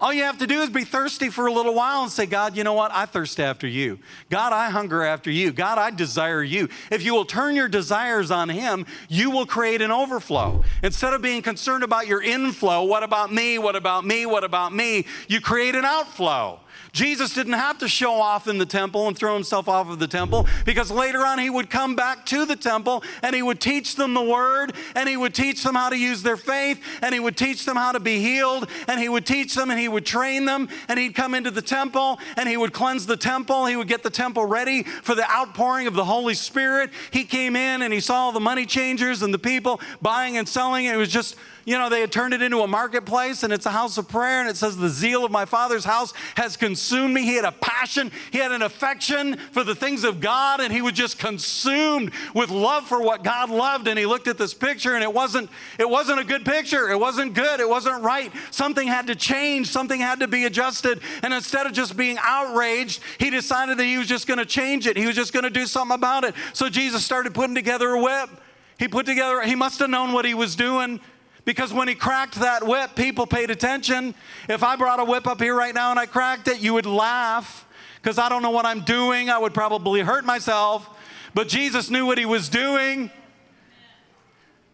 All you have to do is be thirsty for a little while and say, God, you know what? I thirst after you. God, I hunger after you. God, I desire you. If you will turn your desires on him, you will create an overflow. Instead of being concerned about your inflow, what about me? What about me? What about me? You create an outflow. Jesus didn't have to show off in the temple and throw himself off of the temple, because later on he would come back to the temple and he would teach them the word, and he would teach them how to use their faith, and he would teach them how to be healed, and he would teach them and he would train them, and he'd come into the temple and he would cleanse the temple. He would get the temple ready for the outpouring of the Holy Spirit. He came in and he saw the money changers and the people buying and selling. It was just, you know, they had turned it into a marketplace, and it's a house of prayer, and it says the zeal of my Father's house has consumed me. He had a passion, he had an affection for the things of God, and he was just consumed with love for what God loved. And he looked at this picture, and it wasn't a good picture. It wasn't good. It wasn't right. Something had to change. Something had to be adjusted. And instead of just being outraged, he decided that he was just going to change it. He was just going to do something about it. So Jesus started putting together a whip. He must have known what he was doing, because when he cracked that whip, people paid attention. If I brought a whip up here right now and I cracked it, you would laugh, because I don't know what I'm doing. I would probably hurt myself. But Jesus knew what he was doing.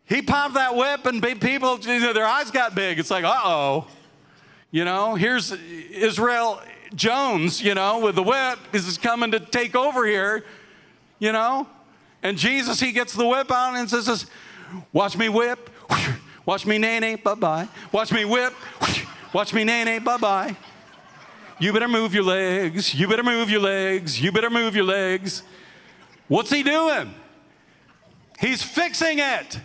He popped that whip, and people, their eyes got big. It's like, uh-oh. You know, here's Israel Jones, you know, with the whip. This is coming to take over here, you know. And Jesus, he gets the whip out and says, watch me whip. Watch me nay-nay, bye-bye. Watch me whip. Watch me nay-nay, bye-bye. You better move your legs. You better move your legs. You better move your legs. What's he doing? He's fixing it.